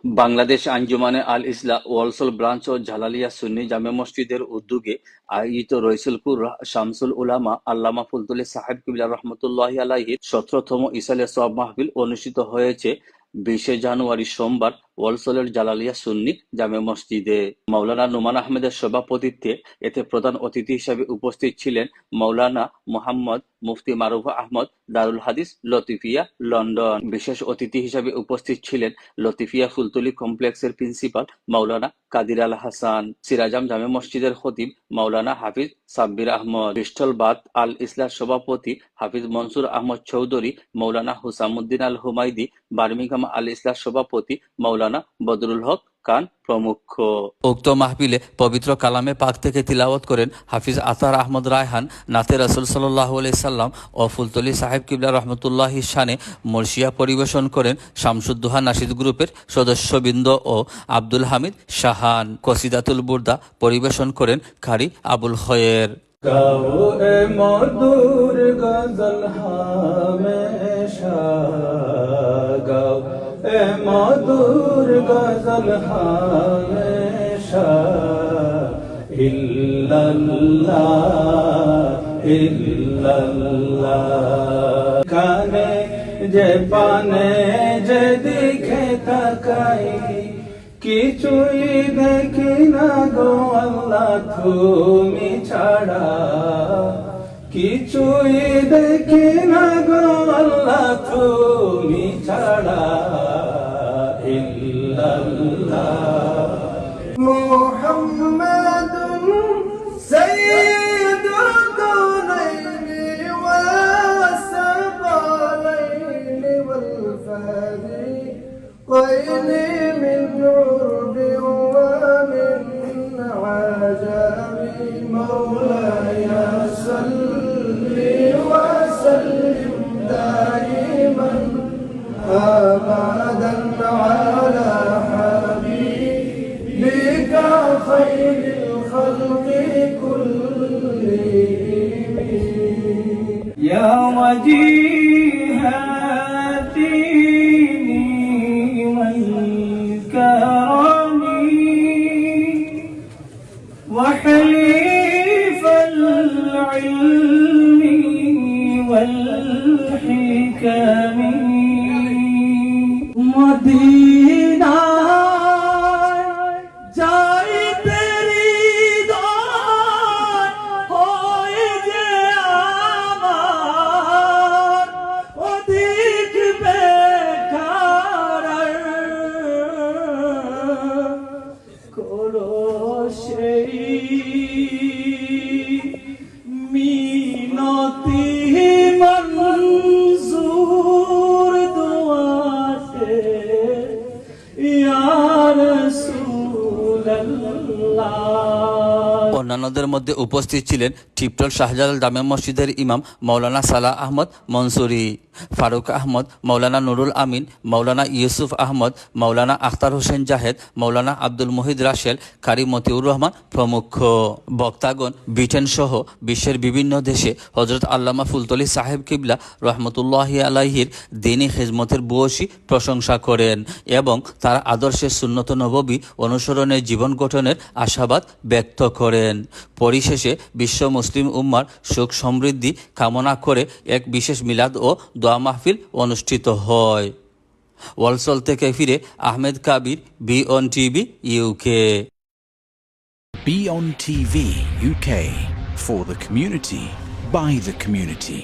বাংলাদেশ আঞ্জুমানে আল ইসলাহ Walsall branch ও জালালিয়া সুন্নি জামে মসজিদের উদ্যোগে আয়োজিত রইসুলপুর শামসুল উলামা আল্লামা ফুলতুলি সাহেব কিবলা রহমতুল্লাহি আলাইহির 17তম ইসালে সওয়াব মাহফিল অনুষ্ঠিত হয়েছে 20শে জানুয়ারি সোমবার ওয়ালসলের জালালিয়া সুন্নি জামে মসজিদে। মাওলানা নোমান আহমেদের সভাপতিত্বে এতে প্রধান অতিথি হিসেবে উপস্থিত ছিলেন মাওলানা মুহাম্মদ মুফতি মারুফ আহমদ, দারুল হাদিস, লতিফিয়া, লন্ডন। বিশেষ অতিথি হিসেবে উপস্থিত ছিলেন লতিফিয়া ফুলতলি কমপ্লেক্সের প্রিন্সিপাল মাওলানা কাদির আল হাসান, সিরাজাম জামে মসজিদের খতিব মাওলানা হাফিজ সাব্বির আহমদ, ব্রিস্টল বাথ আল ইসলাহ সভাপতি হাফিজ মনসুর আহমদ চৌধুরী, মাওলানা হুসামুদ্দিন আল হুমায়দি, বার্মিংহাম আল ইসলাহ সভাপতি মাওলানা বদরুল হক খান প্রমুখ। উক্ত মাহফিলে পবিত্র কালামে পাক থেকে তিলাওয়াত করেন হাফিজ আতার আহমদ রায়হান, নাতে রাসূল সাল্লাল্লাহু আলাইহি সাল্লাম ও ফুলতলি সাহেব কিবলা রহমতুল্লাহি শানে মরসিয়া পরিবেশন করেন শামসুদ্দোহা নাশিদ গ্রুপের সদস্যবৃন্দ ও আব্দুল হামিদ শাহান। কসিদাতুল বুরদা পরিবেশন করেন কারি আবুল খয়ের। গাও এ মধুর গজল হামেশা, গাও এ মধুর গজল হামেশা, ইল্লাল্লাহ ইল্লাল্লাহ। কানে যে পানে যে দিকে তাকাই, কিছুই দেখি না গো আল্লাহ তুমি ছাড়া, কিছুই দেখি না গো আল্লাহ তুমি ছাড়া, ইল্লাল্লাহ মুহাম্মাদুন সাইয়্যিদুল কাওনাইনি ওয়াস সাকালাইনি ওয়াল ফারিকাইনি মিন عرب ومن عجم، مولاي صل وسلم دائما أبدا على حبيبك خير الخلق كلهم. يا وجيها وحليف العلم والحكم، مدينة جاي تیری دار ہوئے جے آمار ودیک بیکار کرو সেই মিনতি মনজুর দুআতে ইয়া রাসূলুল্লাহ। অন্যান্যদের মধ্যে উপস্থিত ছিলেন টিপটল শাহজালাল জামে মসজিদের ইমাম মাওলানা সালাহ আহমদ মনসুরি, ফারুক আহমদ, মাওলানা নুরুল আমিন, মাওলানা ইউসুফ আহমদ, মাওলানা আখতার হোসেন জাহেদ, মাওলানা আব্দুল মুহিদ রাশেল, কারি মতিউর রহমান প্রমুখ। বক্তাগণ ব্রিটেন সহ বিশ্বের বিভিন্ন দেশে হযরত আল্লামা ফুলতলি সাহেব কিবলা রহমতুল্লাহি আলাইহির দ্বীনী খিদমতের ভূয়সী প্রশংসা করেন এবং তার আদর্শের সুন্নত নববী অনুসরণের জীবন গঠনের আশাবাদ ব্যক্ত করেন। পরিশেষে বিশ্ব মুসলিম উম্মার সুখ সমৃদ্ধি কামনা করে এক বিশেষ মিলাদ ও দোয়া মাহফিল অনুষ্ঠিত হয়। ওয়ালসল থেকে ফিরে Ahmed Kabir, BON TV UK। BON TV UK, for the community, by the community.